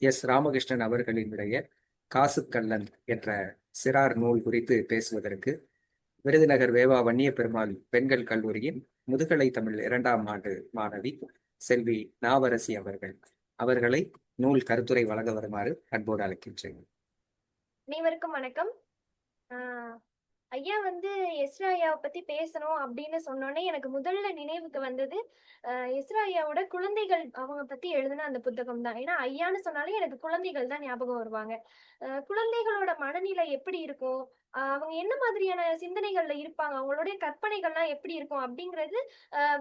S. Ramakrishnan அவர்களினுடைய காசுக்கள்ளன் என்ற சிறார் நூல் குறித்து பேசுவதற்கு விருதுநகர் வேவா வன்னிய பெருமாள் பெண்கள் கல்லூரியின் முதுகலை தமிழ் 2ஆம் ஆண்டு மாணவி செல்வி நாவரசி அவர்களை நூல் கருத்துரை வழங்க வருமாறு அன்போடு அழைக்கின்றேன். அனைவருக்கும் வணக்கம். ஐயா வந்து எஸ்ரா ஐயாவை பத்தி பேசணும் அப்படின்னு சொன்னோன்னே எனக்கு முதல்ல நினைவுக்கு வந்தது எஸ்ரா ஐயாவோட குழந்தைகள் அவங்க பத்தி எழுதின அந்த புத்தகம் தான். ஏன்னா ஐயான்னு சொன்னாலே எனக்கு குழந்தைகள் தான் ஞாபகம் வருவாங்க. குழந்தைகளோட மனநிலை எப்படி இருக்கும், அவங்க என்ன மாதிரியான சிந்தனைகள்ல இருப்பாங்க, அவங்களுடைய கற்பனைகள்லாம் எப்படி இருக்கும் அப்படிங்கிறது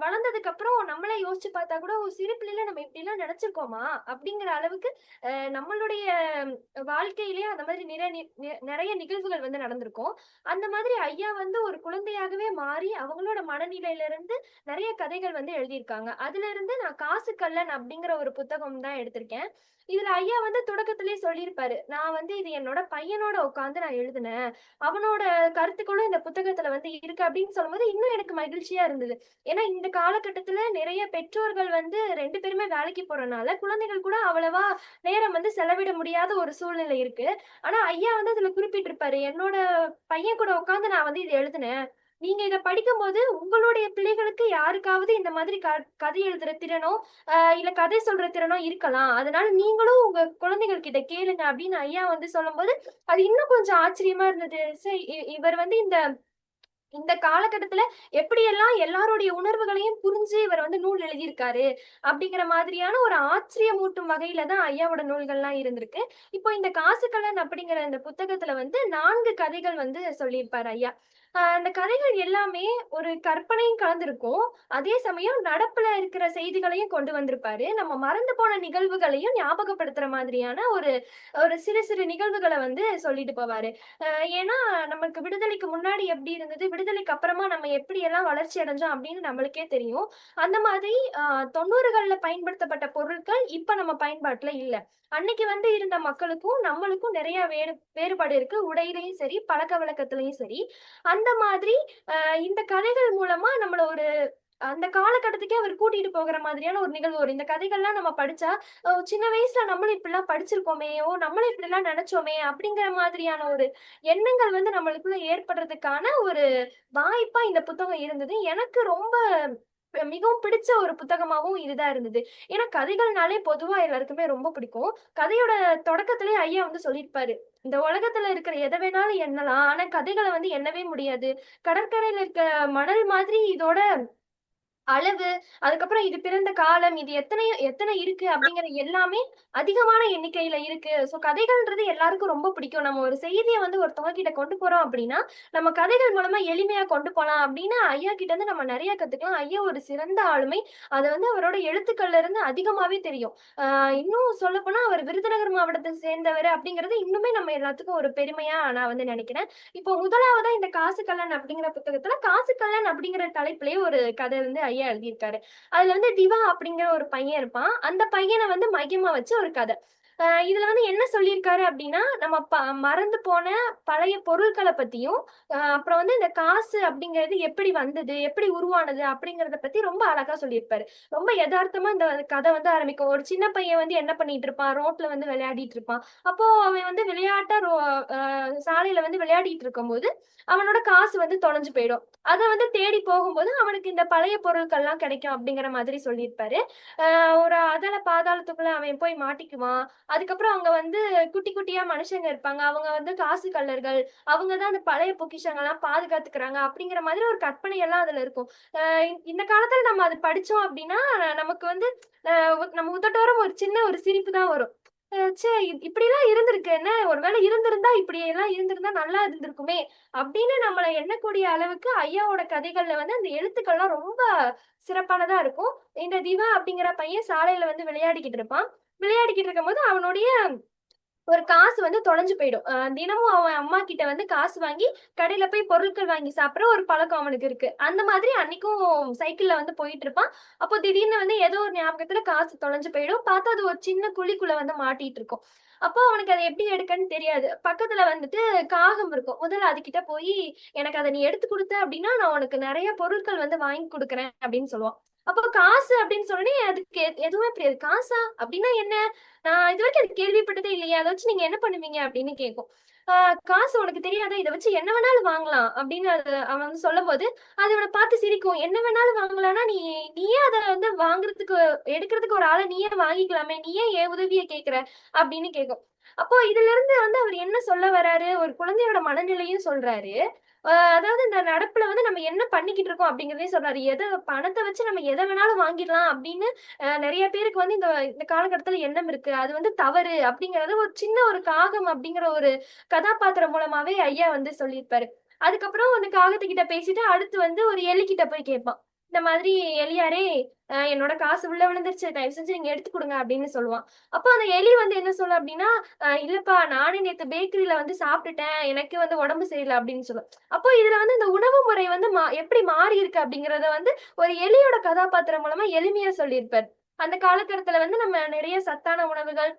வளர்ந்ததுக்கு அப்புறம் நம்மளே யோசிச்சு பார்த்தா கூட ஒரு சிறு பிள்ளைல நம்ம இப்படி எல்லாம் நினைச்சிருக்கோமா அப்படிங்கிற அளவுக்கு நம்மளுடைய வாழ்க்கையிலேயே அந்த மாதிரி நிறைய நிகழ்வுகள் வந்து நடந்திருக்கும். அந்த மாதிரி ஐயா வந்து ஒரு குழந்தையாகவே மாறி அவங்களோட மனநிலையில இருந்து நிறைய கதைகள் வந்து எழுதியிருக்காங்க. அதுல இருந்து நான் காசுக்கள்ளன் அப்படிங்கிற ஒரு புத்தகம் தான் எடுத்திருக்கேன். இதுல ஐயா வந்து தொடக்கத்திலேயே சொல்லியிருப்பாரு, நான் வந்து இது என்னோட பையனோட உட்கார்ந்து நான் எழுதினேன், அவனோட கருத்துக்களும் இந்த புத்தகத்துல வந்து இருக்கு அப்படின்னு சொல்லும்போது இன்னும் எனக்கு மகிழ்ச்சியா இருந்தது. ஏன்னா இந்த காலகட்டத்துல நிறைய பெற்றோர்கள் வந்து 2 பேருமே வேலைக்கு போறனால குழந்தைகள் கூட அவ்வளவா நேரம் வந்து செலவிட முடியாத ஒரு சூழ்நிலை இருக்கு. ஆனா ஐயா வந்து அதுல குறிப்பிட்டிருப்பாரு, என்னோட பையன் கூட உட்கார்ந்து நான் வந்து இத எழுதினேன். நீங்க இத படிக்கும்போது உங்களுடைய பிள்ளைகளுக்கு யாருக்காவது இந்த மாதிரி கதை எழுதுற திறனோ, இல்ல கதை சொல்ற திறனோ இருக்கலாம். அதனால நீங்களும் உங்க குழந்தைகள் கிட்ட கேளுங்க அப்படின்னு ஐயா வந்து சொல்லும்போது, அது இன்னும் கொஞ்சம் ஆச்சரியமா இருந்தது. சரி இவர் வந்து இந்த இந்த காலகட்டத்துல எப்படியெல்லாம் எல்லாருடைய உணர்வுகளையும் புரிஞ்சு இவர் வந்து நூல் எழுதியிருக்காரு அப்படிங்கிற மாதிரியான ஒரு ஆச்சரியமூட்டும் வகையில தான் ஐயாவோட நூல்கள்லாம் இருந்திருக்கு. இப்போ இந்த காசுக்கலன் அப்படிங்கிற இந்த புத்தகத்துல வந்து 4 கதைகள் வந்து சொல்லியிருப்பாரு ஐயா. அந்த கதைகள் எல்லாமே ஒரு கற்பனையும் கலந்திருக்கும். அதே சமயம் நடப்புல இருக்கிற செய்திகளையும் கொண்டு வந்திருப்பாரு. நம்ம மறந்து போன நிகழ்வுகளையும் ஞாபகப்படுத்துற மாதிரியான ஒரு ஒரு சிறு சிறு நிகழ்வுகள வந்து சொல்லிட்டு போவாரு. ஏன்னா நமக்கு விடுதலைக்கு முன்னாடி எப்படி இருந்தது, விடுதலைக்கு அப்புறமா நம்ம எப்படியெல்லாம் வளர்ச்சி அடைஞ்சோம் அப்படின்னு நம்மளுக்கே தெரியும். அந்த மாதிரி 90கள்ல பயன்படுத்தப்பட்ட பொருட்கள் இப்ப நம்ம பயன்பாட்டுல இல்ல. அன்னைக்கு வந்து இருந்த மக்களுக்கும், நம்மளுக்கும் நிறைய வேறுபாடு இருக்கு. உடையிலயும் சரி, பழக்கவழக்கத்திலயும் சரி. அந்த மாதிரி அ இந்த கதைகள் மூலமா நம்மள ஒரு அந்த காலகட்டத்துக்கே அவர் கூட்டிட்டு போகிற மாதிரியான ஒரு நிகழ்வு வரும். இந்த கதைகள்லாம் நம்ம படிச்சா, சின்ன வயசுல நம்மளும் இப்படிலாம் படிச்சிருக்கோமே! நம்மளும் இப்படிலாம் நெனச்சோமே! அப்படிங்கிற மாதிரியான ஒரு எண்ணங்கள் வந்து நம்மளுக்குள்ள ஏற்படுறதுக்கான ஒரு வாய்ப்பா இந்த புத்தகம் இருந்தது. எனக்கு ரொம்ப மிகவும் பிடிச்ச ஒரு புத்தகமாவும் இதுதான் இருந்தது. ஏன்னா கதைகள்னாலே பொதுவா எல்லாருக்குமே ரொம்ப பிடிக்கும். கதையோட தொடக்கத்திலேயே ஐயா வந்து சொல்லியிருப்பாரு. இந்த உலகத்துல இருக்கிற எத வேணாலும் எண்ணலாம். ஆனா கதைகள வந்து எண்ணவே முடியாது. கடற்கரையில இருக்க மணல் மாதிரி இதோட அளவு, அதுக்கப்புறம் இது பிறந்த காலம், இது எத்தனை இருக்கு அப்படிங்கிற எல்லாமே அதிகமான எண்ணிக்கையில இருக்கு. கதைகள்ன்றது எல்லாருக்கும் ரொம்ப பிடிக்கும். நம்ம ஒரு செய்திய வந்து ஒருத்தவங்க கிட்ட கொண்டு போறோம் அப்படின்னா, நம்ம கதைகள் மூலமா எளிமையா கொண்டு போலாம் அப்படின்னு ஐயா கிட்ட இருந்து நம்ம நெறைய கத்துக்கலாம். ஐயா ஒரு சிறந்த ஆளுமை. அது வந்து அவரோட எழுத்துக்கள்ல இருந்து அதிகமாவே தெரியும். இன்னும் சொல்லப்போனா அவர் விருதுநகர் மாவட்டத்த சேர்ந்தவரு அப்படிங்கிறது இன்னுமே நம்ம எல்லாத்துக்கும் ஒரு பெருமையா நான் வந்து நெனைக்கிறேன். இப்போ முதலாவதா இந்த காசுக்கல்லன் அப்படிங்கிற புத்தகத்துல, காசுக்கல்லன் அப்படிங்கிற தலைப்பிலேயே ஒரு கதை வந்து ஐயா எழுதியிருக்காரு. அதுல வந்து திவா அப்படிங்கிற ஒரு பையன் இருப்பான். அந்த பையன வந்து மையமா வச்சு ஒரு கதை. இதுல வந்து என்ன சொல்லியிருக்காரு அப்படின்னா, நம்ம மறந்து போன பழைய பொருட்கள பத்தியும், அப்புறம் வந்து இந்த காசு அப்படிங்கிறது எப்படி வந்தது? எப்படி உருவானது? அப்படிங்கிறத பத்தி ரொம்ப அழகா சொல்லியிருப்பாரு. ரொம்ப எதார்த்தமா இந்த கதை வந்து ஆரம்பிக்கும். ஒரு சின்ன பையன் வந்து என்ன பண்ணிட்டு இருப்பான்? ரோட்ல வந்து விளையாடிட்டு இருப்பான். அப்போ அவன் வந்து விளையாட்டா அ சாலையில வந்து விளையாடிட்டு இருக்கும்போது, அவனோட காசு வந்து தொலைஞ்சு போயிடும். அத வந்து தேடி போகும்போது, அவனுக்கு இந்த பழைய பொருட்கள்லாம் கிடைக்கும் அப்படிங்கிற மாதிரி சொல்லியிருப்பாரு. ஒரு அதல பாதாளத்துக்குள்ள அவன் போய் மாட்டிக்குவான். அதுக்கப்புறம் அங்க வந்து குட்டி குட்டியா மனுஷங்க இருப்பாங்க. அவங்க வந்து காசு கள்ளர்கள். அவங்க தான் அந்த பழைய பொக்கிஷங்கள்லாம் பாதுகாத்துக்கிறாங்க அப்படிங்கிற மாதிரி ஒரு கற்பனை எல்லாம் அதுல இருக்கும். அ இந்த காலத்துல நம்ம அத படிச்சோம் அப்படின்னா, நமக்கு வந்து அ நம்ம உதட்டோரம் ஒரு சின்ன ஒரு சிரிப்பு தான் வரும். ச்சே! இப்படிலாம் இருந்திருக்கு என்ன? ஒருவேளை இருந்திருந்தா இப்படியெல்லாம் இருந்திருந்தா நல்லா இருந்திருக்குமே! அப்படின்னு நம்மள எண்ணக்கூடிய அளவுக்கு ஐயாவோட கதைகள்ல வந்து அந்த எழுத்துக்கள்லாம் ரொம்ப சிறப்பானதா இருக்கும். இந்த திவா அப்படிங்கிற பையன் சாலையில வந்து விளையாடிக்கிட்டு இருப்பான். விளையாடிக்கிட்டு இருக்கும்போது அவனுடைய ஒரு காசு வந்து தொலைஞ்சு போயிடும். தினமும் அவன் அம்மா கிட்ட வந்து காசு வாங்கி கடையில போய் பொருட்கள் வாங்கி சாப்பிடுற ஒரு பழக்கம் அவனுக்கு இருக்கு. அந்த மாதிரி அன்னைக்கும் சைக்கிள்ல வந்து போயிட்டு இருப்பான். அப்போ திடீர்னு வந்து ஏதோ ஒரு ஞாபகத்துல காசு தொலைஞ்சு போயிடும். பார்த்தா அது ஒரு சின்ன குழிக்குள்ள வந்து மாட்டிட்டு இருக்கும். அப்போ அவனுக்கு அத எப்படி எடுக்கன்னு தெரியாது. பக்கத்துல வந்துட்டு காகம் இருக்கும். முதல்ல அதுகிட்ட போயி, "எனக்கு அத நீ எடுத்து குடுத்த அப்படின்னா, நான் உனக்கு நெறைய பொருட்கள் வந்து வாங்கி குடுக்குறேன்" அப்படின்னு சொல்லுவான். அப்போ காசு அப்படின்னு சொன்னோடனே அதுக்கு எதுவுமே புரியாது. காசா அப்படின்னா என்ன? நான் இது வரைக்கும் அது கேள்விப்பட்டதே இல்லையே, அதை வச்சு நீங்க என்ன பண்ணுவீங்க அப்படின்னு கேட்கும். காசு உனக்கு தெரியாதா, இதை வச்சு என்ன வேணாலும் வாங்கலாம் அப்படின்னு அவன் வந்து சொல்லும் போது அது அவனை பார்த்து சிரிக்கும். என்ன வேணாலும் வாங்கலாம்னா நீயே அதை வந்து வாங்குறதுக்கு எடுக்கிறதுக்கு ஒரு ஆளை நீயே வாங்கிக்கலாமே, நீயே ஏன் உதவியை கேட்கிற அப்படின்னு கேட்கும். அப்போ இதுல இருந்து வந்து அவர் என்ன சொல்ல வர்றாரு, ஒரு குழந்தையோட மனநிலையும் சொல்றாரு. அதாவது இந்த நடப்புல வந்து நம்ம என்ன பண்ணிக்கிட்டு இருக்கோம் அப்படிங்கிறதையும் சொல்றாரு. பணத்தை வச்சு நம்ம எதை வேணாலும் வாங்கிடலாம் அப்படின்னு நிறைய பேருக்கு வந்து இந்த இந்த காலகட்டத்துல எண்ணம் இருக்கு. அது வந்து தவறு அப்படிங்கறது ஒரு சின்ன ஒரு காகம் அப்படிங்கிற ஒரு கதாபாத்திரம் மூலமாவே ஐயா வந்து சொல்லியிருப்பாரு. அதுக்கப்புறம் அந்த காகத்துக்கிட்ட பேசிட்டு அடுத்து வந்து ஒரு எலிகிட்ட போய் கேட்பான். இந்த மாதிரி எலியாரே, என்னோட காசு உள்ள விழுந்துருச்சு, தயவு செஞ்சு நீங்க எடுத்து கொடுங்க அப்படின்னு சொல்லுவான். அப்போ அந்த எலி வந்து என்ன சொல்லும் அப்படின்னா, இல்லப்பா நானே நேத்து பேக்கரியில வந்து சாப்பிட்டுட்டேன், எனக்கு வந்து உடம்பு சரியில்லை அப்படின்னு சொல்லும். அப்போ இதுல வந்து இந்த உணவு முறை வந்து எப்படி மாறி இருக்கு அப்படிங்கறத வந்து ஒரு எலியோட கதாபாத்திரம் மூலமா எளிமையா சொல்லியிருப்பார். அந்த காலகட்டத்துல வந்து நம்ம நிறைய சத்தான உணவுகள்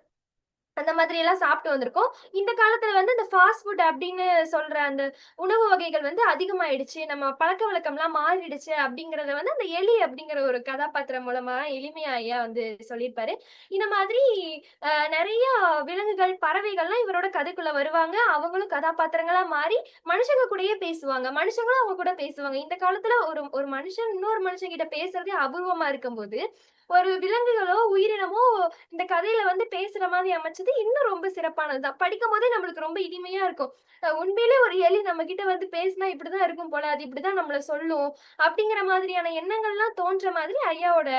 அந்த மாதிரி எல்லாம் சாப்பிட்டு வந்திருக்கோம். இந்த காலத்துல வந்து இந்த ஃபாஸ்ட் ஃபுட் அப்படின்னு சொல்ற அந்த உணவு வகைகள் வந்து அதிகமாயிடுச்சு. நம்ம பழக்கவழக்கம்லாம் மாறிடுச்சு அப்படிங்கிறத வந்து அந்த எலி அப்படிங்கிற ஒரு கதாபாத்திரம் மூலமா எளிமையா ஐயா வந்து சொல்லியிருப்பாரு. இந்த மாதிரி நெறைய விலங்குகள், பறவைகள்லாம் இவரோட கதைக்குள்ள வருவாங்க. அவங்களும் கதாபாத்திரங்களா மாறி மனுஷங்க கூடயே பேசுவாங்க. மனுஷங்களும் அவங்க கூட பேசுவாங்க. இந்த காலத்துல ஒரு ஒரு மனுஷன் இன்னொரு மனுஷன் கிட்ட பேசுறதே அபூர்வமா இருக்கும்போது, ஒரு விலங்குகளோ, உயிரினமோ இந்த கதையில வந்து பேசுற மாதிரி அமைச்சது இன்னும் ரொம்ப சிறப்பானதுதான். படிக்கும்போதே நம்மளுக்கு ரொம்ப இனிமையா இருக்கும். உண்மையிலே ஒரு எலி நம்ம கிட்ட வந்து பேசினா இப்படிதான் இருக்கும் போல, அது இப்படிதான் நம்மள சொல்லும். அப்படிங்கிற மாதிரியான எண்ணங்கள்லாம் தோன்ற மாதிரி ஐயாவோட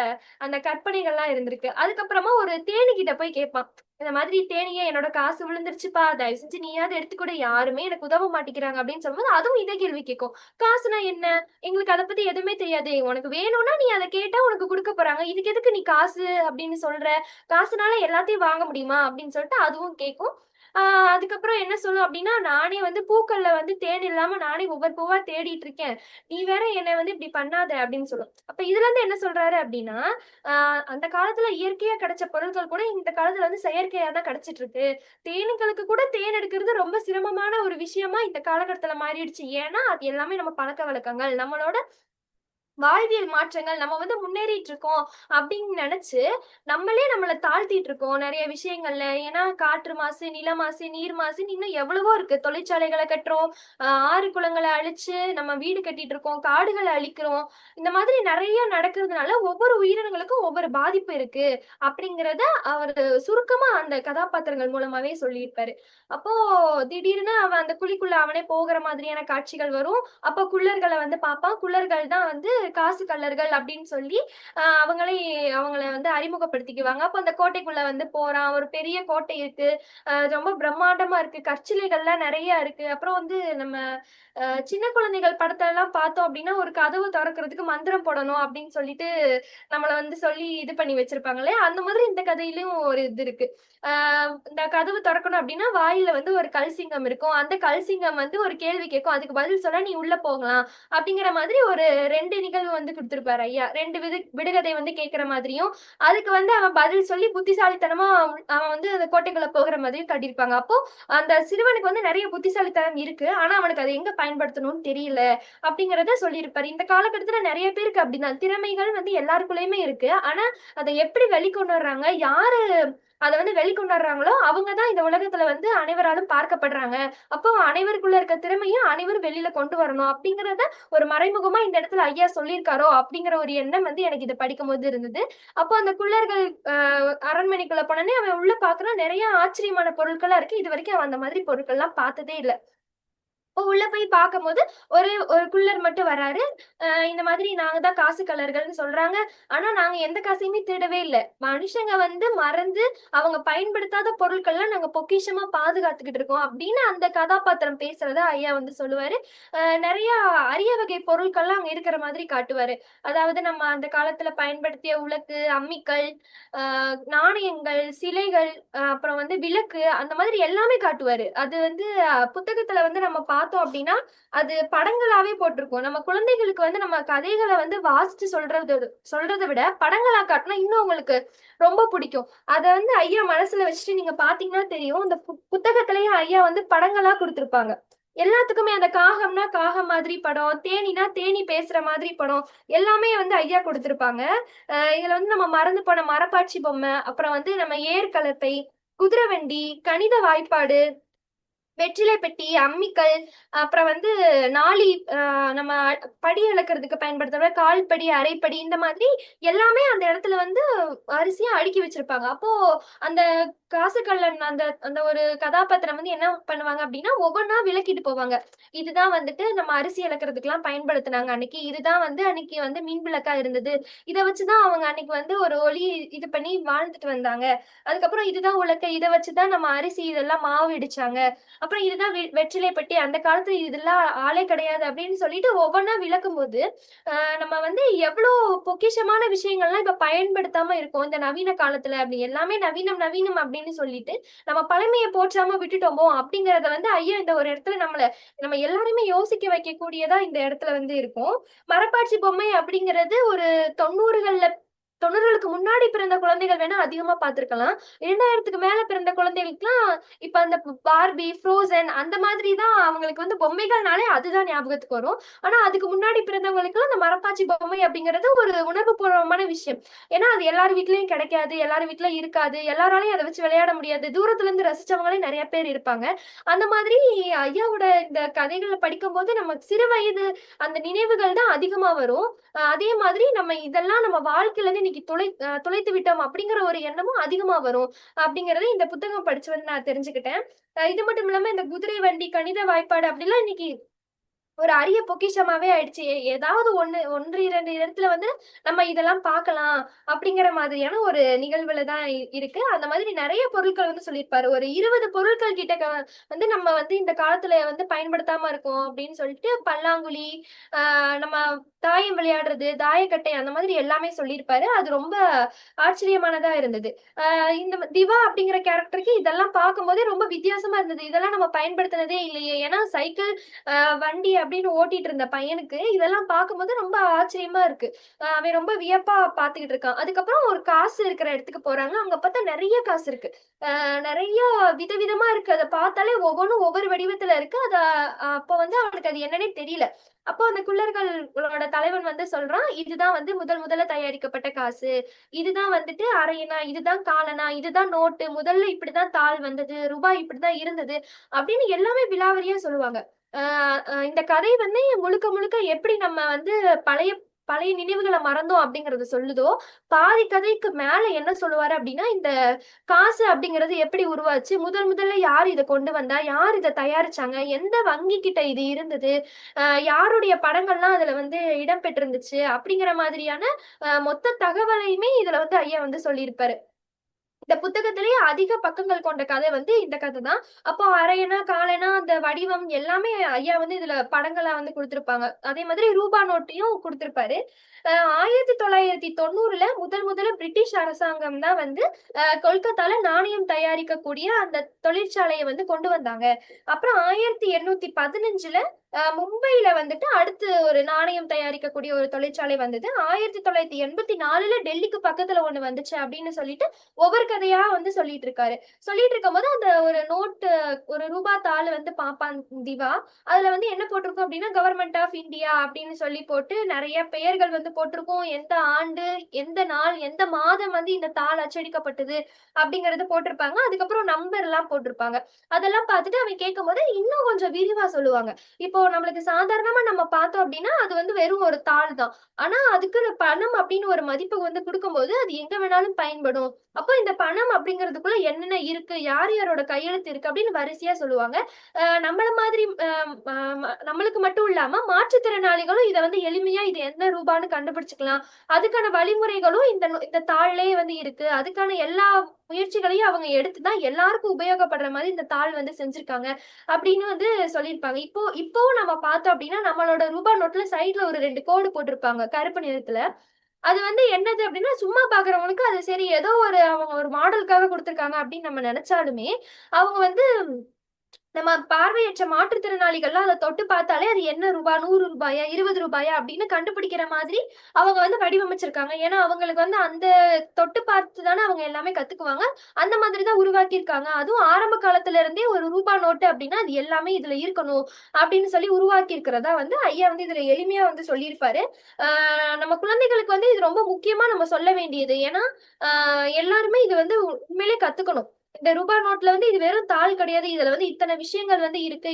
அந்த கற்பனைகள்லாம் இருந்திருக்கு. அதுக்கப்புறமா ஒரு தேனீகிட்ட போய் கேட்பான். இந்த மாதிரி தேனீயே, என்னோட காசு விழுந்துருச்சுப்பா, தயவு செஞ்சு நீயாவது எடுத்துக்கூட, யாருமே எனக்கு உதவ மாட்டேங்கிறாங்க அப்படின்னு சொல்லும்போது அதுவும் இதே கேள்வி கேட்கும். காசுனா என்ன? எங்களுக்கு அத பத்தி எதுவுமே தெரியாது. உனக்கு வேணும்னா நீ அத கேட்டா உனக்கு குடுக்க போறாங்க. இதுக்கு எதுக்கு நீ காசு அப்படின்னு சொல்ற? காசுனால எல்லாத்தையும் வாங்க முடியுமா? அப்படின்னு சொல்லிட்டு அதுவும் கேட்கும். ஆ அதுக்கப்புறம் என்ன சொல்லும் அப்படின்னா, நானே வந்து பூக்கள்ல வந்து தேன் இல்லாம நானே ஒவ்வொரு பூவா தேடிட்டு இருக்கேன். நீ வேற என்ன வந்து இப்படி பண்ணாத அப்படின்னு சொல்லும். அப்ப இதுல இருந்து என்ன சொல்றாரு அப்படின்னா, ஆ அந்த காலத்துல இயற்கையா கிடைச்ச பொருட்கள் கூட இந்த காலத்துல வந்து செயற்கையா தான் கிடைச்சிட்டு இருக்கு. தேனீக்களுக்கு கூட தேன் எடுக்கிறது ரொம்ப சிரமமான ஒரு விஷயமா இந்த காலகட்டத்துல மாறிடுச்சு. ஏன்னா, அது எல்லாமே நம்ம பழக்கவழக்கங்கள், நம்மளோட வாழ்வியல் மாற்றங்கள், நம்ம வந்து முன்னேறிட்டு இருக்கோம் அப்படின்னு நினைச்சு நம்மளே நம்மள தாழ்த்திட்டு இருக்கோம் நிறைய விஷயங்கள்ல. ஏன்னா காற்று மாசு, நில மாசு, நீர் மாசுன்னு இன்னும் எவ்வளவோ இருக்கு. தொழிற்சாலைகளை கட்டுறோம், ஆறு குளங்களை அழிச்சு நம்ம வீடு கட்டிட்டு இருக்கோம், காடுகளை அழிக்கிறோம். இந்த மாதிரி நிறைய நடக்கிறதுனால ஒவ்வொரு உயிரினங்களுக்கும் ஒவ்வொரு பாதிப்பு இருக்கு அப்படிங்கிறத அவர் சுருக்கமா அந்த கதாபாத்திரங்கள் மூலமாவே சொல்லியிருப்பாரு. அப்போ திடீர்னு அவன் அந்த குழிக்குள்ள அவனே போகிற மாதிரியான காட்சிகள் வரும். அப்போ குள்ளர்களை வந்து பார்ப்பான். குள்ளர்கள் தான் வந்து காசு கள்ளர்கள் அப்படின்னு சொல்லி அவங்களே அவங்கள வந்து அறிமுகப்படுத்திக்குவாங்க. அப்போ அந்த கோட்டைக்குள்ள வந்து போறான். ஒரு பெரிய கோட்டை இருக்கு. ரொம்ப பிரம்மாண்டமா இருக்கு. கற்சிலைகள்லாம் நிறைய இருக்கு. அப்புறம் வந்து நம்ம சின்ன குழந்தைகள் படத்துல எல்லாம் பார்த்தோம் அப்படின்னா, ஒரு கதவு தொறக்கிறதுக்கு மந்திரம் போடணும் அப்படின்னு சொல்லிட்டு நம்மள வந்து சொல்லி இது பண்ணி வச்சிருப்பாங்களே, அந்த மாதிரி இந்த கதையிலயும் ஒரு இது இருக்கு. இந்த கதவு தொறக்கணும் அப்படின்னா, வாயில வந்து ஒரு கல்சிங்கம் இருக்கும். அந்த கல்சிங்கம் வந்து ஒரு கேள்வி கேட்கும். அதுக்கு பதில் சொன்னா நீ உள்ள போகலாம். அப்படிங்கிற மாதிரி ஒரு 2 நிகழ்வு வந்து குடுத்திருப்பாரு ஐயா. 2 விடுகதை வந்து கேட்கிற மாதிரியும், அதுக்கு வந்து அவன் பதில் சொல்லி புத்திசாலித்தனமா அவன் வந்து அந்த கோட்டைக்குள்ள போகிற மாதிரியும் காட்டியிருப்பாங்க. அப்போ அந்த சிறுவனுக்கு வந்து நெறைய புத்திசாலித்தனம் இருக்கு. ஆனா அவனுக்கு அத எங்க பயன்படுத்தணும்னு தெரியல. அப்படிங்கிறத சொல்லியிருப்பாரு. இந்த காலகட்டத்துல நெறைய பேருக்கு அப்படிதான். திறமைகள் வந்து எல்லாருக்குள்ளயுமே இருக்கு. ஆனா அத எப்படி வெளிக்கொண்டு வர்றாங்க? யாரு அத வந்து வெளிக்கொண்டாடுறாங்களோ அவங்க தான் இந்த உலகத்துல வந்து அனைவராலும் பார்க்கப்படுறாங்க. அப்போ அனைவருக்குள்ள இருக்க திறமைய அனைவரும் வெளியில கொண்டு வரணும் அப்படிங்கிறத ஒரு மறைமுகமா இந்த இடத்துல ஐயா சொல்லியிருக்காரோ அப்படிங்கிற ஒரு எண்ணம் வந்து எனக்கு இத படிக்கும்போது இருந்தது. அப்போ அந்த குள்ளர்கள் அரண்மனைக்குள்ள போனோனே அவன் உள்ள பார்க்குறான், நெறைய ஆச்சரியமான பொருட்களா இருக்கு. இதுவரைக்கும் அவன் அந்த மாதிரி பொருட்கள்லாம் பார்த்ததே இல்ல. உள்ள போய் பார்க்கும்போது, ஒரு ஒரு குள்ளர் மட்டும் வராரு. இந்த மாதிரி நாங்க தான் காசு கள்ளர்கள்ன்னு சொல்றாங்க. ஆனா நாங்க எந்த காசையுமே திருடவே இல்ல. மனுஷங்க வந்து மறந்து அவங்க பயன்படுத்தாத பொருட்கள்லாம் நாங்க பொக்கிஷமா பாதுகாத்துக்கிட்டு இருக்கோம் அப்படின்னு அந்த கதாபாத்திரம் பேசுறத ஐயா வந்து சொல்லுவாரு. நெறைய அரிய வகை பொருட்கள்லாம் அங்க இருக்கிற மாதிரி காட்டுவாரு. அதாவது நம்ம அந்த காலத்துல பயன்படுத்திய உலக்கு, அம்மிக்கல், அ நாணயங்கள், சிலைகள், அப்புறம் வந்து விளக்கு அந்த மாதிரி எல்லாமே காட்டுவாரு. அது வந்து புத்தகத்துல வந்து நம்ம பார்த்தோம் அப்படின்னா, அது படங்களாவே போட்டிருக்கும். நம்ம குழந்தைகளுக்கு வந்து நம்ம கதைகள வந்து வாசிச்சு சொல்றத விட படங்களா காட்டுனா இன்னும் உங்களுக்கு ரொம்ப பிடிக்கும். அத வந்து ஐயா மனசுல வச்சுட்டு நீங்க பார்த்தீங்கன்னா தெரியும். இந்த புத்தகத்திலேயே ஐயா வந்து படங்களா குடுத்திருப்பாங்க. எல்லாத்துக்குமே அந்த காகம்னா காகம் மாதிரி படம், தேனினா தேனி பேசுற மாதிரி படம் எல்லாமே வந்து ஐயா கொடுத்திருப்பாங்க. இதுல வந்து நம்ம மறந்து போன மரப்பாச்சி பொம்மை, அப்புறம் வந்து நம்ம ஏர்கலப்பை, குதிரைவண்டி, கணித வாய்ப்பாடு, வெற்றிலை பெட்டி, அம்மிக்கல், அப்புறம் வந்து நாளி, நம்ம படி அளக்கிறதுக்கு பயன்படுத்துற கால்படி, அரைப்படி இந்த மாதிரி எல்லாமே அந்த இடத்துல வந்து வரிசையா அடுக்கி வச்சிருப்பாங்க. அப்போ அந்த காசுக்கள்ளன் அந்த அந்த ஒரு கதாபாத்திரம் வந்து என்ன பண்ணுவாங்க அப்படின்னா ஒவ்வொன்றா விளக்கிட்டு போவாங்க. இதுதான் வந்துட்டு நம்ம அரிசி அளக்கிறதுக்கெல்லாம் பயன்படுத்தினாங்க அன்னைக்கு. இதுதான் வந்து அன்னைக்கு வந்து மின் விளக்கா இருந்தது. இதை வச்சுதான் அவங்க அன்னைக்கு வந்து ஒரு ஒளி இது பண்ணி வாழ்ந்துட்டு வந்தாங்க. அதுக்கப்புறம் இதுதான் உலக்கை, இதை வச்சுதான் நம்ம அரிசி இதெல்லாம் மாவு இடிச்சாங்க. அப்புறம் இதுதான் வெற்றிலை பெட்டி, அந்த காலத்துல இதெல்லாம் ஆளே கிடையாது அப்படின்னு சொல்லிட்டு ஒவ்வொன்றா விளக்கும் போது நம்ம வந்து எவ்வளவு பொக்கிஷமான விஷயங்கள்லாம் இப்ப பயன்படுத்தாம இருக்கோம் இந்த நவீன காலத்துல. அப்படி எல்லாமே நவீனம் நவீனம் அப்படின்னு சொல்லிட்டு நம்ம பழமையை போற்றாம விட்டுட்டோமோ அப்படிங்கறத வந்து ஐயா இந்த ஒரு இடத்துல நம்ம எல்லாருமே யோசிக்க வைக்கக்கூடியதா இந்த இடத்துல வந்து இருக்கும். மரப்பாச்சி பொம்மை அப்படிங்கிறது ஒரு 90கள்ல 90களுக்கு முன்னாடி பிறந்த குழந்தைகள் வேணா அதிகமா பார்த்திருக்கலாம். 2000க்கு மேல பிறந்த குழந்தைகளுக்குலாம் இப்ப அந்த பார்பி, ஃப்ரோசன் அந்த மாதிரி தான் அவங்களுக்கு வந்து பொம்மைகள்னாலே அதுதான் ஞாபகத்துக்கு வரும். ஆனா அதுக்கு முன்னாடி பிறந்தவங்களுக்குலாம் அந்த மரப்பாச்சி பொம்மை அப்படிங்கிறது ஒரு உணர்வுபூர்வமான விஷயம். ஏன்னா அது எல்லார் வீட்லயும் கிடைக்காது, எல்லார் வீட்ல இருக்காது, எல்லாராலையும் அதை வச்சு விளையாட முடியாது. தூரத்துல இருந்து ரசிச்சவங்களே நிறைய பேர் இருப்பாங்க. அந்த மாதிரி ஐயாவோட இந்த கதைகளை படிக்கும்போது நமக்கு சிறு வயது அந்த நினைவுகள் தான் அதிகமா வரும். அதே மாதிரி நம்ம இதெல்லாம் நம்ம வாழ்க்கையில இருந்து இன்னைக்கு தொலைத்து விட்டோம் அப்படிங்கிற ஒரு எண்ணமும் அதிகமா வரும் அப்படிங்கறத இந்த புத்தகம் படிச்சு வந்து நான் தெரிஞ்சுக்கிட்டேன். இது மட்டும் இல்லாம இந்த குதிரை வண்டி, கணித வாய்ப்பாடு அப்படிலாம் இன்னைக்கு ஒரு அரிய பொக்கிஷமாவே ஆயிடுச்சு. ஏதாவது ஒன்று 2 இடத்துல வந்து நம்ம இதெல்லாம் பார்க்கலாம் அப்படிங்கிற மாதிரியான ஒரு நிகழ்வுல தான் இருக்கு. அந்த மாதிரி நிறைய பொருட்கள் வந்து சொல்லியிருப்பாரு. ஒரு 20 பொருட்கள் கிட்ட வந்து நம்ம வந்து இந்த காலத்துல வந்து பயன்படுத்தாம இருக்கோம் அப்படின்னு சொல்லிட்டு பல்லாங்குழி, நம்ம தாயம் விளையாடுறது, தாயக்கட்டை அந்த மாதிரி எல்லாமே சொல்லியிருப்பாரு. அது ரொம்ப ஆச்சரியமானதா இருந்தது. இந்த திவா அப்படிங்கிற கேரக்டருக்கு இதெல்லாம் பார்க்கும்போதே ரொம்ப வித்தியாசமா இருந்தது. இதெல்லாம் நம்ம பயன்படுத்தினதே இல்லையே. ஏன்னா சைக்கிள், வண்டி அப்படின்னு ஓட்டிட்டு இருந்த பையனுக்கு இதெல்லாம் பார்க்கும்போது ரொம்ப ஆச்சரியமா இருக்கு. அவன் ரொம்ப வியப்பா பார்த்துக்கிட்டு இருக்கான். அதுக்கப்புறம் ஒரு காசு இருக்கிற இடத்துக்கு போறாங்க. அங்க பார்த்தா நிறைய காசு இருக்கு. நிறைய விதவிதமா இருக்கு. அதை பார்த்தாலே ஒவ்வொன்றும் ஒவ்வொரு வடிவத்துல இருக்கு. அப்ப வந்து அவனுக்கு அது என்னன்னே தெரியல. அப்போ அந்த குள்ளர்களோட தலைவன் வந்து சொல்றான், இதுதான் வந்து முதல்ல தயாரிக்கப்பட்ட காசு. இதுதான் வந்துட்டு அரையணா, இதுதான் காலனா, இதுதான் நோட்டு. முதல்ல இப்படிதான் தாள் வந்தது, ரூபாய் இப்படிதான் இருந்தது அப்படின்னு எல்லாமே விலாவரியா சொல்லுவாங்க. இந்த கதை வந்து முழுக்க முழுக்க எப்படி நம்ம வந்து பழைய பழைய நினைவுகளை மறந்தோம் அப்படிங்கறது சொல்லுதோ, பாதி கதைக்கு மேல என்ன சொல்லுவாரு அப்படின்னா, இந்த காசு அப்படிங்கிறது எப்படி உருவாச்சு, முதல்ல யார் இதை கொண்டு வந்தா, யார் இதை தயாரிச்சாங்க, எந்த வங்கி கிட்ட இது இருந்தது, யாருடைய படங்கள்லாம் அதுல வந்து இடம் பெற்றிருந்துச்சு அப்படிங்கிற மாதிரியான மொத்த தகவலையுமே இதுல வந்து ஐயா வந்து சொல்லியிருப்பாரு. இந்த புத்தகத்திலேயே அதிக பக்கங்கள் கொண்ட கதை வந்து இந்த கதை தான். அப்போ அரையனா, காலனா அந்த வடிவம் எல்லாமே ஐயா வந்து இதுல படங்களா வந்து குடுத்திருப்பாங்க. அதே மாதிரி ரூபா நோட்டையும் குடுத்திருப்பாரு. 1990ல முதல்ல பிரிட்டிஷ் அரசாங்கம் தான் வந்து கொல்கத்தால நாணயம் தயாரிக்கக்கூடிய அந்த தொழிற்சாலையை வந்து கொண்டு வந்தாங்க. அப்புறம் 1815ல மும்பையில வந்துட்டு அடுத்து ஒரு நாணயம் தயாரிக்கக்கூடிய ஒரு தொழிற்சாலை வந்தது. 1984ல டெல்லிக்கு பக்கத்துல ஒண்ணு வந்துச்சு அப்படின்னு சொல்லிட்டு ஒவ்வொரு கதையா வந்து சொல்லிட்டு இருக்காரு. சொல்லிட்டு இருக்கும்போது அந்த ஒரு நோட்டு, ஒரு ரூபா தாள் வந்து பாப்பான் திவா. அதுல வந்து என்ன போட்டிருக்கும் அப்படின்னா கவர்மெண்ட் ஆஃப் இந்தியா அப்படின்னு சொல்லி போட்டு நிறைய பெயர்கள் வந்து போட்டிருக்கும். எந்த ஆண்டு, எந்த நாள், எந்த மாதம் வந்து இந்த தாள் அச்சடிக்கப்பட்டது அப்படிங்கறது போட்டிருப்பாங்க. அதுக்கப்புறம் நம்பர் எல்லாம் போட்டிருப்பாங்க. அதெல்லாம் பார்த்துட்டு அவன் கேட்கும் போது இன்னும் கொஞ்சம் விரிவா சொல்லுவாங்க. இப்போ நம்மளுக்கு சாதாரணமா நம்ம பார்த்தோம் அப்படின்னா அது வந்து வெறும் ஒரு தாள் தான். ஆனா அதுக்கு பணம் அப்படின்னு ஒரு மதிப்பு வந்து கொடுக்கும்போது அது எங்க வேணாலும் பயன்படும். அப்போ இந்த பணம் அப்படிங்கிறதுக்குள்ள என்னென்ன இருக்கு, யார் யாரோட கையெழுத்து இருக்கு அப்படின்னு வரிசையா சொல்லுவாங்க. நம்மள மாதிரி நம்மளுக்கு மட்டும் இல்லாம மாற்றுத்திறனாளிகளும் இதை வந்து எளிமையா இது எந்த ரூபான்னு கண்டுபிடிச்சுக்கலாம். அதுக்கான வழிமுறைகளும் இந்த தாள்லயே வந்து இருக்கு. அதுக்கான எல்லா முயற்சிகளையும் அவங்க எடுத்துதான் எல்லாருக்கும் உபயோகப்படுற மாதிரி இந்த தாள் வந்து செஞ்சிருக்காங்க அப்படின்னு வந்து சொல்லியிருப்பாங்க. இப்போவும் நம்ம பார்த்தோம் அப்படின்னா நம்மளோட ரூபாய் நோட்ல சைட்ல ஒரு 2 கோடு போட்டிருப்பாங்க கருப்பு நிறத்துல. அது வந்து என்னது அப்படின்னா சும்மா பாக்குறவங்களுக்கு அது சரி ஏதோ ஒரு அவங்க ஒரு மாடலுக்காக கொடுத்திருக்காங்க அப்படின்னு நம்ம நினைச்சாலுமே அவங்க வந்து நம்ம பார்வையற்ற மாற்றுத்திறனாளிகள்லாம் அதை தொட்டு பார்த்தாலே அது என்ன ரூபாய், 100 ரூபாயா, 20 ரூபாயா அப்படின்னு கண்டுபிடிக்கிற மாதிரி அவங்க வந்து வடிவமைச்சிருக்காங்க. ஏன்னா அவங்களுக்கு வந்து அந்த தொட்டு பார்த்து தானே அவங்க எல்லாமே கத்துக்குவாங்க. அந்த மாதிரி தான் உருவாக்கியிருக்காங்க. அதுவும் ஆரம்ப காலத்துல இருந்தே ஒரு ரூபாய் நோட்டு அப்படின்னா அது எல்லாமே இதுல இருக்கணும் அப்படின்னு சொல்லி உருவாக்கி இருக்கிறதா வந்து ஐயா வந்து இதுல எளிமையா வந்து சொல்லியிருப்பாரு. நம்ம குழந்தைகளுக்கு வந்து இது ரொம்ப முக்கியமா நம்ம சொல்ல வேண்டியது. ஏன்னா எல்லாருமே இது வந்து உண்மையிலே கத்துக்கணும். இந்த ரூபாய் நோட்ல வந்து இது வெறும் தாள் கிடையாது. இதுல வந்து இத்தனை விஷயங்கள் வந்து இருக்கு.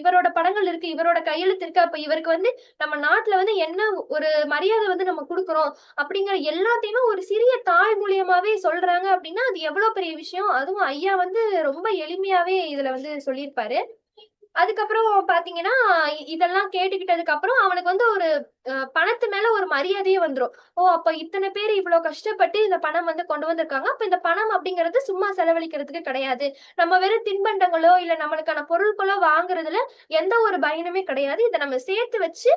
இவரோட படங்கள் இருக்கு. இவரோட கையெழுத்து இருக்கு. அப்ப இவருக்கு வந்து நம்ம நாட்டுல வந்து என்ன ஒரு மரியாதை வந்து நம்ம குடுக்குறோம் அப்படிங்கிற எல்லாத்தையுமே ஒரு சிறிய தாள் மூலியமாவே சொல்றாங்க அப்படின்னா அது எவ்வளவு பெரிய விஷயம். அதுவும் ஐயா வந்து ரொம்ப எளிமையாவே இதுல வந்து சொல்லியிருப்பாரு. அதுக்கப்புறம் பாத்தீங்கன்னா இதெல்லாம் கேட்டுக்கிட்டதுக்கு அப்புறம் அவனுக்கு வந்து ஒரு பணத்து மேல ஒரு மரியாதையே வந்துரும். ஓ, அப்ப இத்தனை பேர் இவ்வளவு கஷ்டப்பட்டு இந்த பணம் வந்து கொண்டு வந்திருக்காங்க. அப்ப இந்த பணம் அப்படிங்கிறது சும்மா செலவழிக்கிறதுக்கு கிடையாது. நம்ம வெறும் தின்பண்டங்களோ இல்ல நம்மளுக்கான பொருட்களோ வாங்குறதுல எந்த ஒரு பயனுமே கிடையாது. இதை நம்ம சேர்த்து வச்சு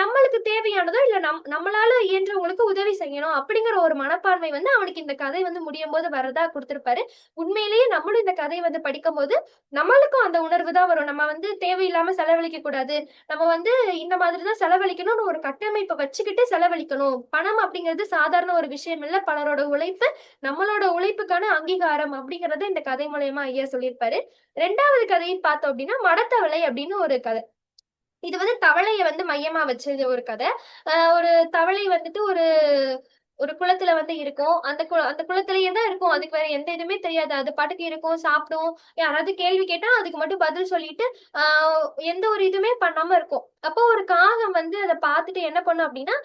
நம்மளுக்கு தேவையானதோ இல்ல நம்மளால இயன்றவங்களுக்கு உதவி செய்யணும் அப்படிங்கிற ஒரு மனப்பான்மை வந்து அவனுக்கு இந்த கதை வந்து முடியும் போது வரதா கொடுத்திருப்பாரு. உண்மையிலேயே நம்மளும் இந்த கதை வந்து படிக்கும் போது நம்மளுக்கும் அந்த உணர்வு தான் வரும். நம்ம வந்து தேவையில்லாம செலவழிக்க கூடாது. நம்ம வந்து இந்த மாதிரிதான் செலவழிக்கணும்னு ஒரு கட்டமைப்பை வச்சுக்கிட்டு செலவழிக்கணும். பணம் அப்படிங்கிறது சாதாரண ஒரு விஷயம் இல்ல. பலரோட உழைப்பு, நம்மளோட உழைப்புக்கான அங்கீகாரம் அப்படிங்கறத இந்த கதை மூலியமா ஐயா சொல்லியிருப்பாரு. 2வது கதைன்னு பார்த்தோம் அப்படின்னா மடத்தவளை அப்படின்னு ஒரு கதை. இது வந்து தவளைய வந்து மையமா வச்சது ஒரு கதை. ஒரு தவளை வந்துட்டு ஒரு ஒரு குளத்துல வந்து இருக்கும். அந்த குளத்திலேயே தான் இருக்கும். அதுக்கு வேற எந்த இதுவுமே தெரியாது. அது பாட்டுக்கு இருக்கும், சாப்பிடும். யாராவது கேள்வி கேட்டா அதுக்கு மட்டும் பதில் சொல்லிட்டு எந்த ஒரு இதுவுமே பண்ணாம இருக்கும். அப்போ ஒரு காகம் வந்து அத பார்த்துட்டு என்ன பண்ணும் அப்படின்னா,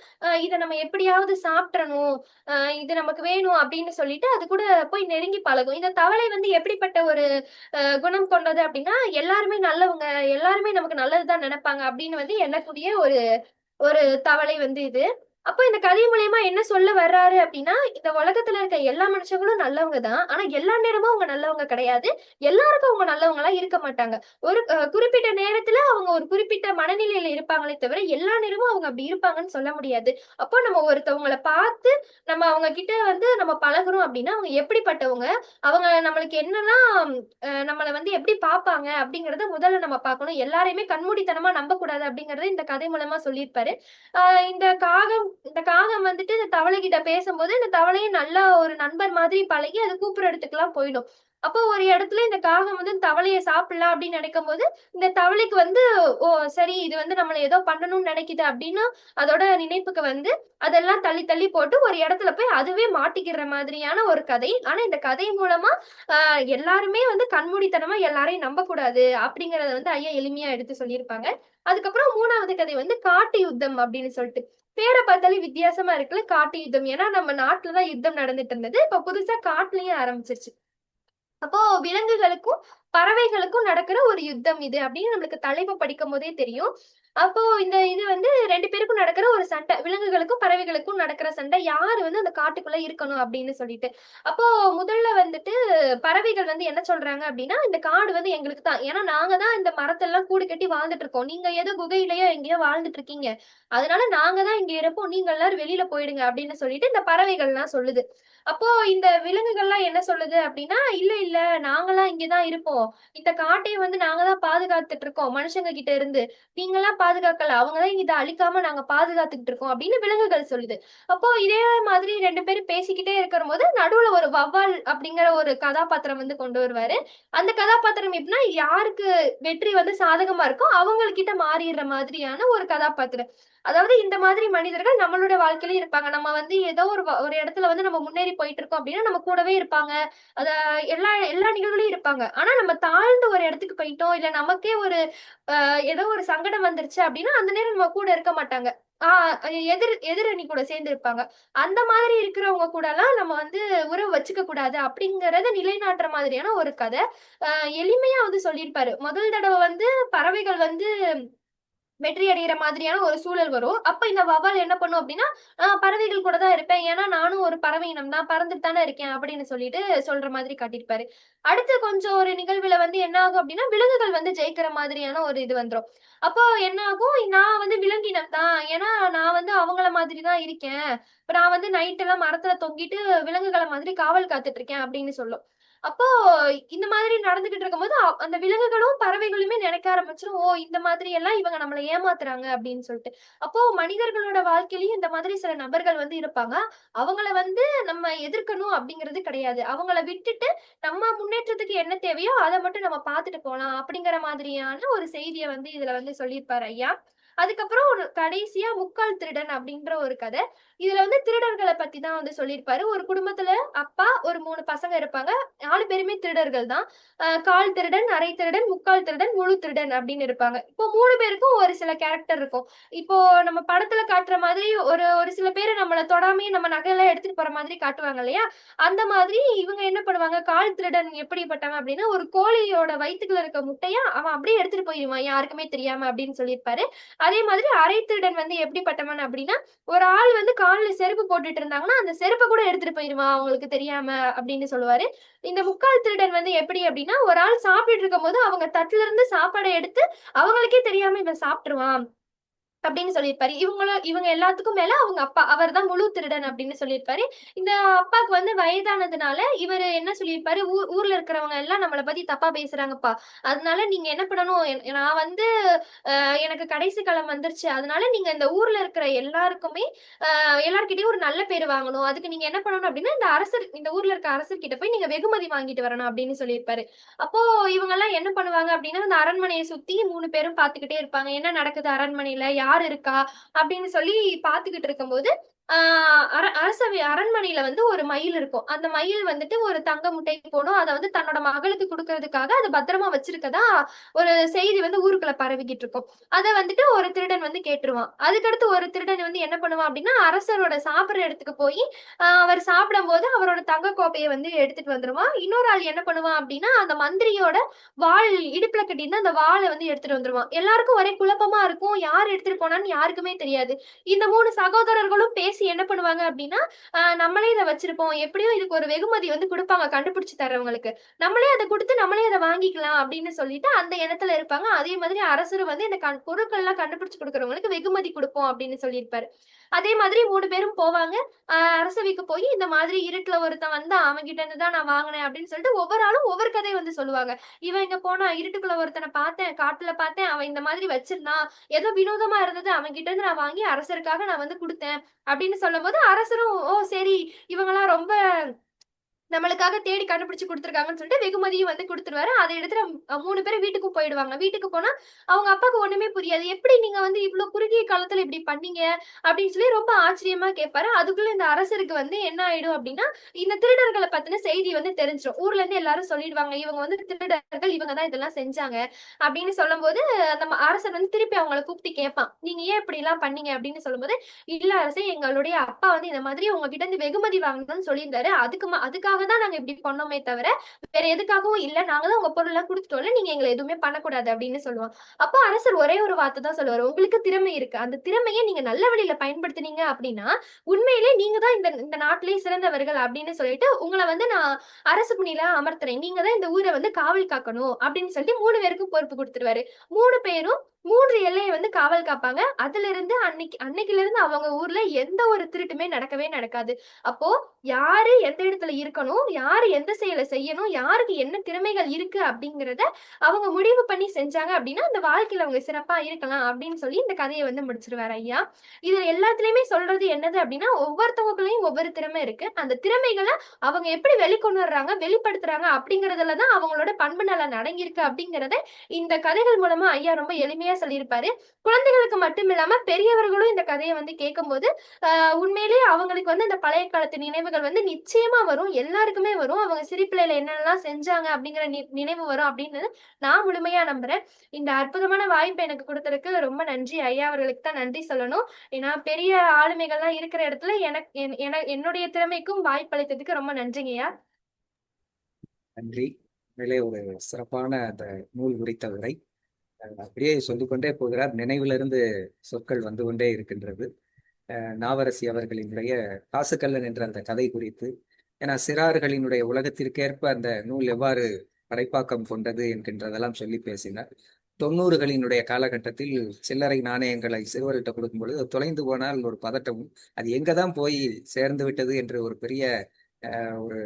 இத நம்ம எப்படியாவது சாப்பிட்றணும். இது நமக்கு வேணும் அப்படின்னு சொல்லிட்டு அது கூட போய் நெருங்கி பழகும். இந்த தவளை வந்து எப்படிப்பட்ட ஒரு குணம் கொண்டது அப்படின்னா, எல்லாருமே நல்லவங்க, எல்லாருமே நமக்கு நல்லது தான் நினைப்பாங்க அப்படின்னு வந்து எண்ணக்கூடிய ஒரு ஒரு தவளை வந்து இது. அப்போ இந்த கதை மூலியமா என்ன சொல்ல வர்றாரு அப்படின்னா, இந்த உலகத்துல இருக்க எல்லா மனுஷங்களும் நல்லவங்க தான். ஆனா எல்லா நேரமும் அவங்க நல்லவங்க கிடையாது. எல்லாருக்கும் அவங்க நல்லவங்களா இருக்க மாட்டாங்க. ஒரு குறிப்பிட்ட நேரத்துல அவங்க ஒரு குறிப்பிட்ட மனநிலையில இருப்பாங்களே தவிர, எல்லா நேரமும் அவங்க அப்படி இருப்பாங்கன்னு சொல்ல முடியாது. அப்போ நம்ம ஒருத்தவங்கள பார்த்து நம்ம அவங்க கிட்ட வந்து நம்ம பழகுறோம் அப்படின்னா, அவங்க எப்படிப்பட்டவங்க? அவங்க நம்மளுக்கு என்னலாம் நம்மள வந்து எப்படி பார்ப்பாங்க அப்படிங்கிறத முதல்ல நம்ம பார்க்கணும். எல்லாரையுமே கண்மூடித்தனமா நம்பக்கூடாது அப்படிங்கிறத இந்த கதை மூலமா சொல்லியிருப்பாரு. இந்த காகம் வந்துட்டு இந்த தவளை கிட்ட பேசும்போது, இந்த தவளையும் நல்லா ஒரு நண்பர் மாதிரி பழகி அது கூப்பிடுற இடத்துக்குலாம் போயிடும். அப்போ ஒரு இடத்துல இந்த காகம் வந்து தவளைய சாப்பிடலாம் அப்படின்னு நினைக்கும்போது, இந்த தவளைக்கு வந்து, ஓ, சரி இது வந்து நம்மள ஏதோ பண்ணணும்னு நினைக்குது அப்படின்னு அதோட நினைப்புக்கு வந்து அதெல்லாம் தள்ளி தள்ளி போட்டு ஒரு இடத்துல போய் அதுவே மாட்டிக்கிற மாதிரியான ஒரு கதை. ஆனா இந்த கதை மூலமா எல்லாருமே வந்து கண்மூடித்தனமா எல்லாரையும் நம்பக்கூடாது அப்படிங்கறத வந்து ஐயா எளிமையா எடுத்து சொல்லியிருப்பாங்க. அதுக்கப்புறம் 3வது கதை வந்து காட்டு யுத்தம் அப்படின்னு சொல்லிட்டு. பேரை பார்த்தாலே வித்தியாசமா இருக்குல்ல, காட்டு யுத்தம். ஏன்னா நம்ம நாட்டுலதான் யுத்தம் நடந்துட்டு இருந்தது. இப்ப புதுசா காட்டுலயும் ஆரம்பிச்சிருச்சு. அப்போ விலங்குகளுக்கும் பறவைகளுக்கும் நடக்கிற ஒரு யுத்தம் இது அப்படின்னு நம்மளுக்கு தலைப்பு படிக்கும் போதே தெரியும். அப்போ இந்த இது வந்து 2 பேருக்கும் நடக்கிற ஒரு சண்டை. விலங்குகளுக்கும் பறவைகளுக்கும் நடக்கிற சண்டை. யாரு வந்து அந்த காட்டுக்குள்ள இருக்கணும் அப்படின்னு சொல்லிட்டு. அப்போ முதல்ல வந்துட்டு பறவைகள் வந்து என்ன சொல்றாங்க அப்படின்னா, இந்த காடு வந்து எங்களுக்கு தான். ஏன்னா நாங்க தான் இந்த மரத்தெல்லாம் கூடு கட்டி வாழ்ந்துட்டு இருக்கோம். நீங்க ஏதோ குகையிலயோ எங்கேயோ வாழ்ந்துட்டு இருக்கீங்க. அதனால நாங்க தான் இங்க இருப்போம். நீங்க எல்லாரும் வெளியில போயிடுங்க அப்படின்னு சொல்லிட்டு இந்த பறவைகள்லாம் சொல்லுது. அப்போ இந்த விலங்குகள்லாம் என்ன சொல்லுது அப்படின்னா, இல்ல இல்ல, நாங்கலாம் இங்கதான் இருப்போம். இந்த காட்டையும் வந்து நாங்க தான் பாதுகாத்துட்டு இருக்கோம் மனுஷங்க கிட்ட இருந்து. நீங்கலாம் பாதுகாக்கல. அவங்கதான் இதை அழிக்காம நாங்க பாதுகாத்துக்கிட்டு இருக்கோம் அப்படின்னு விலங்குகள் சொல்லுது. அப்போ இதே மாதிரி 2 பேரும் பேசிக்கிட்டே இருக்கும்போது நடுவுல ஒரு வௌவால் அப்படிங்கிற ஒரு கதாபாத்திரம் வந்து கொண்டு வருவாரு. அந்த கதாபாத்திரம் எப்படின்னா, யாருக்கு வெற்றி வந்து சாதகமா இருக்கோ அவங்ககிட்ட மாறிடுற மாதிரியான ஒரு கதாபாத்திரம். அதாவது இந்த மாதிரி மனிதர்கள் நம்மளோட வாழ்க்கையிலயும் இருப்பாங்க. நம்ம வந்து ஏதோ ஒரு இடத்துல வந்து நம்ம முன்னேறி போயிட்டு இருக்கோம் அப்படின்னா, நம்ம கூடவே இருப்பாங்க. அத எல்லா எல்லா நிகழ்வுலயும் இருப்பாங்க. ஆனா நம்ம தாழ்ந்து ஒரு இடத்துக்கு போயிட்டோம், இல்ல நமக்கே ஒரு ஏதோ ஒரு சங்கடம் வந்துருச்சு அப்படின்னா, அந்த நேரம் நம்ம கூட இருக்க மாட்டாங்க. ஆ எதிரணி கூட சேர்ந்து இருப்பாங்க. அந்த மாதிரி இருக்கிறவங்க கூடலாம் நம்ம வந்து உறவு வச்சுக்க கூடாது அப்படிங்கிறத நிலைநாட்டுற மாதிரியான ஒரு கதை. அ எளிமையா வந்து சொல்லியிருப்பாரு. முதல் தடவ வந்து பறவைகள் வந்து வெற்றி அடையிற மாதிரியான ஒரு சூழல் வரும். அப்ப இந்த வௌவால் என்ன பண்ணும் அப்படின்னா, பறவைகள் கூட தான் இருப்பேன். ஏன்னா நானும் ஒரு பறவை இனம் தான். பறந்துட்டு தானே இருக்கேன் அப்படின்னு சொல்லிட்டு சொல்ற மாதிரி காட்டியிருப்பாரு. அடுத்து கொஞ்சம் ஒரு நிகழ்வுல வந்து என்ன ஆகும் அப்படின்னா, விலங்குகள் வந்து ஜெயிக்கிற மாதிரியான ஒரு இது வந்துரும். அப்போ என்ன ஆகும், நான் வந்து விலங்கினம் தான். ஏன்னா நான் வந்து அவங்கள மாதிரி தான் இருக்கேன். இப்ப நான் வந்து நைட் எல்லாம் மரத்துல தொங்கிட்டு விலங்குகள மாதிரி காவல் காத்துட்டு இருக்கேன் அப்படின்னு சொல்லும். அப்போ இந்த மாதிரி நடந்துகிட்டு இருக்கும்போது அந்த விலங்குகளும் பறவைகளுமே நினைக்க ஆரம்பிச்சிடும், ஓ இந்த மாதிரி எல்லாம் இவங்க நம்மளை ஏமாத்துறாங்க அப்படின்னு சொல்லிட்டு. அப்போ மனிதர்களோட வாழ்க்கையிலயும் இந்த மாதிரி சில நபர்கள் வந்து இருப்பாங்க. அவங்கள வந்து நம்ம எதிர்க்கணும் அப்படிங்கிறது கிடையாது. அவங்கள விட்டுட்டு நம்ம முன்னேற்றத்துக்கு என்ன தேவையோ அத மட்டும் நம்ம பார்த்துட்டு போலாம் அப்படிங்கிற மாதிரியான ஒரு செய்திய வந்து இதுல வந்து சொல்லியிருப்பாரு ஐயா. அதுக்கப்புறம் ஒரு கடைசியா முக்கால் திருடன் அப்படின்ற ஒரு கதை. இதுல வந்து திருடர்கள பத்தி தான் வந்து சொல்லியிருப்பாரு. ஒரு குடும்பத்துல அப்பா, ஒரு 3 பசங்க இருப்பாங்க. 4 பேருமே திருடர்கள் தான். கால் திருடன், அரை திருடன், முக்கால் திருடன், முழு திருடன் அப்படின்னு இருப்பாங்க. இப்போ 3 பேருக்கும் ஒரு சில கேரக்டர் இருக்கும். இப்போ நம்ம படத்துல காட்டுற மாதிரி ஒரு ஒரு சில பேரு நம்மள தொடாமயே நம்ம நகையெல்லாம் எடுத்துட்டு போற மாதிரி காட்டுவாங்க இல்லையா? அந்த மாதிரி இவங்க என்ன பண்ணுவாங்க, கால் திருடன் எப்படிப்பட்டவன் அப்படின்னா, ஒரு கோழியோட வயித்துக்குள்ள இருக்க முட்டைய அவன் அப்படியே எடுத்துட்டு போயிருவான் யாருக்குமே தெரியாம அப்படின்னு சொல்லியிருப்பாரு. அதே மாதிரி அரை திருடன் வந்து எப்படிப்பட்டவன் அப்படின்னா, ஒரு ஆள் வந்து கால்ல செருப்பு போட்டுட்டு இருந்தாங்கன்னா, அந்த செருப்ப கூட எடுத்துட்டு போயிருவான் அவங்களுக்கு தெரியாம அப்படின்னு சொல்லுவாரு. இந்த முக்கால் திருடன் வந்து எப்படி அப்படின்னா, ஒரு ஆள் சாப்பிட்டுட்டு இருக்கும்போது அவங்க தட்டுல இருந்து சாப்பாட எடுத்து அவங்களுக்கே தெரியாம இவன் சாப்பிட்டுருவான். அப்படின்னு சொல்லியிருப்பாரு. இவங்க எல்லாத்துக்கும் மேல அவங்க அப்பா. அவர்தான் முழு திருடன் அப்படின்னு சொல்லியிருப்பாரு. இந்த அப்பாக்கு வந்து வயதானதுனால, இவரு என்ன சொல்லியிருப்பாரு, ஊர்ல இருக்கிறவங்க எல்லாம் நம்மள பத்தி தப்பா பேசுறாங்கப்பா. அதனால நீங்க என்ன பண்ணணும், நான் வந்து எனக்கு கடைசி காலம் வந்துருச்சு. அதனால நீங்க இந்த ஊர்ல இருக்கிற எல்லாருக்குமே, எல்லார்கிட்டயும் ஒரு நல்ல பேரு வாங்கணும். அதுக்கு நீங்க என்ன பண்ணணும் அப்படின்னா, இந்த ஊர்ல இருக்க அரசர்கிட்ட போய் நீங்க வெகுமதி வாங்கிட்டு வரணும் அப்படின்னு சொல்லியிருப்பாரு. அப்போ இவங்கலாம் என்ன பண்ணுவாங்க அப்படின்னா, அந்த அரண்மனைய சுத்தி 3 பேரும் பார்த்துக்கிட்டே இருப்பாங்க. என்ன நடக்குது அரண்மனையில? யார் இருக்கா? அப்படின்னு சொல்லி பார்த்துக்கிட்டு இருக்கும்போது, ஆ அரண்மனையில வந்து ஒரு மயில் இருக்கும். அந்த மயில் வந்துட்டு ஒரு தங்க முட்டை போடும். அத வந்து தன்னோட மகளுக்கு குடுக்கறதுக்காக அத பத்திரமா வச்சிருக்கதா ஒரு செய்தி வந்து ஊருக்குள்ள பரவிக்கிட்டு இருக்கும். அத வந்துட்டு ஒரு திருடன் வந்து கேட்டுருவான். அதுக்கடுத்து ஒரு திருடன் வந்து என்ன பண்ணுவான் அப்படின்னா, அரசரோட சாப்பிடுற இடத்துக்கு போயி, அவர் சாப்பிடும்போது அவரோட தங்க கோப்பைய வந்து எடுத்துட்டு வந்துருவான். இன்னொரு ஆள் என்ன பண்ணுவான் அப்படின்னா, அந்த மந்திரியோட வாள் இடுப்புல கட்டியிருந்த அந்த வாள வந்து எடுத்துட்டு வந்துருவான். எல்லாருக்கும் ஒரே குழப்பமா இருக்கும். யார் எடுத்துட்டு போனான்னு யாருக்குமே தெரியாது. இந்த 3 சகோதரர்களும் பேசி என்ன பண்ணுவாங்க அப்படின்னா, நம்மளே இத வச்சிருப்போம். எப்படியும் இதுக்கு ஒரு வெகுமதி வந்து குடுப்பாங்க கண்டுபிடிச்சு தர்றவங்களுக்கு. நம்மளே அத குடுத்து நம்மளே அத வாங்கிக்கலாம் அப்படின்னு சொல்லிட்டு அந்த எண்ணத்துல இருப்பாங்க. அதே மாதிரி அரசரும் வந்து இந்த பொருட்கள்லாம் கண்டுபிடிச்சு குடுக்குறவங்களுக்கு வெகுமதி குடுப்போம் அப்படின்னு சொல்லியிருப்பாரு. அதே மாதிரி 3 பேரும் போவாங்க. அரசவைக்கு போய் இந்த மாதிரி இருட்டுல ஒருத்தன் வந்தான். அவன்கிட்ட இருந்து தான் நான் வாங்குனேன் அப்படின்னு சொல்லிட்டு ஒவ்வொரு ஆளும் ஒவ்வொரு கதை வந்து சொல்லுவாங்க. இவன் இங்க போனா இருட்டுக்குள்ள ஒருத்தன பார்த்தேன், காட்டுல பார்த்தேன். அவன் இந்த மாதிரி வச்சிருந்தான். ஏதோ வினோதமா இருந்தது. அவன்கிட்ட இருந்து நான் வாங்கி அரசருக்காக நான் வந்து குடுத்தேன். அப்படின்னு சொல்லும்போது அரசரும், ஓ சரி இவங்கலாம் ரொம்ப நம்மளுக்காக தேடி கண்டுபிடிச்சு குடுத்துருக்காங்கன்னு சொல்லிட்டு வெகுமதியும் வந்து குடுத்துருவாரு. அத எடுத்துட்டு 3 பேரும் வீட்டுக்கும் போயிடுவாங்க. வீட்டுக்கு போனா அவங்க அப்பாக்கு ஒண்ணுமே புரியாது. "எப்படி நீங்க வந்து இவ்ளோ குறுகிய காலத்துல இப்படி பண்ணீங்க?" அப்படின்னு சொல்லி ரொம்ப ஆச்சரியமா கேட்பாரு. அதுக்குள்ள இந்த அரசருக்கு வந்து என்ன ஆயிடும் அப்படின்னா, இந்த திருடர்கள பத்தின செய்தி வந்து தெரிஞ்சிரும். ஊர்ல இருந்து எல்லாரும் சொல்லிடுவாங்க. இவங்க வந்து திருடர்கள். இவங்க தான் இதெல்லாம் செஞ்சாங்க. அப்படின்னு சொல்லும்போது, அந்த அரசர் வந்து திருப்பி அவங்கள கூப்பிட்டு கேட்பான். "நீங்க ஏன் இப்படிலாம் பண்ணீங்க?" அப்படின்னு சொல்லும்போது, "இல்ல அரசே, எங்களுடைய அப்பா வந்து இந்த மாதிரி உங்ககிட்ட இருந்து வெகுமதி வாங்கணும்னு சொல்லியிருந்தாரு. அதுக்காக தான் நாங்க இப்படி பண்ணோமே தவிர, வேற எதுக்காகவும் இல்ல. நாங்க தான் உங்க பொருள்லாம் குடுத்துட்டோம்ல. நீங்க எங்கள எதுவுமே பண்ணக்கூடாது அப்படின்னு சொல்லுவான். அப்போ அரசர் ஒரே ஒரு வார்த்தை தான் சொல்லுவாரு. உங்களுக்கு திறமை இருக்கு. அந்த திறமைய நீங்க நல்ல வழியில பயன்படுத்துனீங்க அப்படின்னா, உண்மையிலே நீங்க தான் இந்த இந்த நாட்டிலேயே சிறந்தவர்கள் அப்படின்னு சொல்லிட்டு, உங்கள வந்து நான் அரசு பணியில அமர்த்துறேன். நீங்க தான் இந்த ஊர வந்து காவல் காக்கணும் அப்படின்னு சொல்லிட்டு 3 பேருக்கும் பொறுப்பு குடுத்துருவாரு. 3 பேரும் 3 எல்லைய வந்து காவல் காப்பாங்க. அதிலிருந்து அன்னைக்கிலிருந்து அவங்க ஊர்ல எந்த ஒரு திருட்டுமே நடக்கவே நடக்காது. அப்போ யாரு எந்த இடத்துல இருக்கணும், யாரு எந்த செயல செய்யணும், யாருக்கு என்ன திறமைகள் இருக்கு அப்படிங்கிறத அவங்க முடிவு பண்ணி செஞ்சாங்க அப்படின்னா, அந்த வாழ்க்கையில அவங்க சிறப்பா இருக்கலாம் அப்படின்னு சொல்லி இந்த கதைய வந்து முடிச்சிருவாரு ஐயா. இதுல எல்லாத்துலயுமே சொல்றது என்னது அப்படின்னா, ஒவ்வொருத்தவங்களையும் ஒவ்வொரு திறமை இருக்கு. அந்த திறமைகள அவங்க எப்படி வெளிக்கொண்டு வர்றாங்க, வெளிப்படுத்துறாங்க அப்படிங்கிறதுல தான் அவங்களோட பண்பு நலன் அடங்கியிருக்கு அப்படிங்கிறத இந்த கதைகள் மூலமா ஐயா ரொம்ப எளிமையா சொல்லியிருப்பாரு. குழந்தைகளுக்கு மட்டும் இல்லாம பெரியவர்களும் இந்த கதைய வந்து கேட்கும்போது, உண்மையிலேயே அவங்களுக்கு வந்து இந்த பழைய காலத்து நினைவுகள் வந்து நிச்சயமா வரும். எல்லாருக்குமே வரும். அவங்க சிறு பிள்ளையில என்னென்னலாம் செஞ்சாங்க அப்படிங்கிற நினைவு வரும் அப்படின்னு நான் முழுமையா நம்புறேன். இந்த அற்புதமான வாய்ப்ப எனக்கு குடுத்ததுக்கு ரொம்ப நன்றி. ஐயா அவர்களுக்கு தான் நன்றி சொல்லணும். ஏன்னா பெரிய ஆளுமைகள்லாம் இருக்கிற இடத்துல என்னுடைய திறமைக்கும் வாய்ப்பளித்ததுக்கு ரொம்ப நன்றிங்கய்யா. நன்றி. உண்மையிலே ஒரு சிறப்பான அந்த நூல் குறித்த உரை. அப்படியே சொல்லிக்கொண்டே போகிறார். நினைவிலிருந்து சொற்கள் வந்து கொண்டே இருக்கின்றது. நாவரசி அவர்களினுடைய காசுக்கல்லன் என்ற அந்த கதை குறித்து, ஏன்னா சிறார்களினுடைய உலகத்திற்கேற்ப அந்த நூல் எவ்வாறு படைப்பாக்கம் கொண்டது என்கின்றதெல்லாம் சொல்லி பேசினார். 90களினுடைய காலகட்டத்தில் சில்லறை நாணயங்களை சிறுவர்கிட்ட கொடுக்கும் பொழுது அது தொலைந்து போனால் ஒரு பதட்டமும், அது எங்கதான் போய் சேர்ந்து விட்டது என்று ஒரு பெரிய ஒரு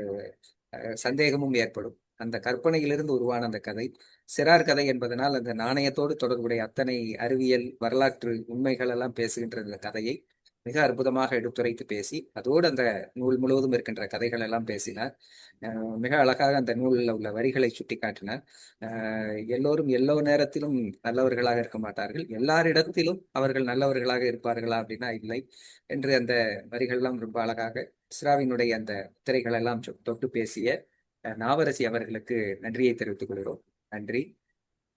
சந்தேகமும் ஏற்படும். அந்த கற்பனையிலிருந்து உருவான அந்த கதை. சிறார் கதை என்பதனால் அந்த நாணயத்தோடு தொடர்புடைய அத்தனை அறிவியல் வரலாற்று உண்மைகள் எல்லாம் பேசுகின்ற இந்த கதையை மிக அற்புதமாக எடுத்துரைத்து பேசி, அதோடு அந்த நூல் முழுவதும் இருக்கின்ற கதைகள் எல்லாம் பேசினார். மிக அழகாக அந்த நூலில் உள்ள வரிகளை சுட்டிக்காட்டினார். எல்லோரும் எல்லோ நேரத்திலும் நல்லவர்களாக இருக்க மாட்டார்கள், எல்லாரிடத்திலும் அவர்கள் நல்லவர்களாக இருப்பார்களா அப்படின்னா இல்லை என்று அந்த வரிகள்லாம் ரொம்ப அழகாக இஸ்ராவினுடைய அந்த முத்திரைகள் எல்லாம் தொட்டு பேசிய நாவரசி அவர்களுக்கு நன்றியை தெரிவித்துக் கொள்கிறோம். நன்றி.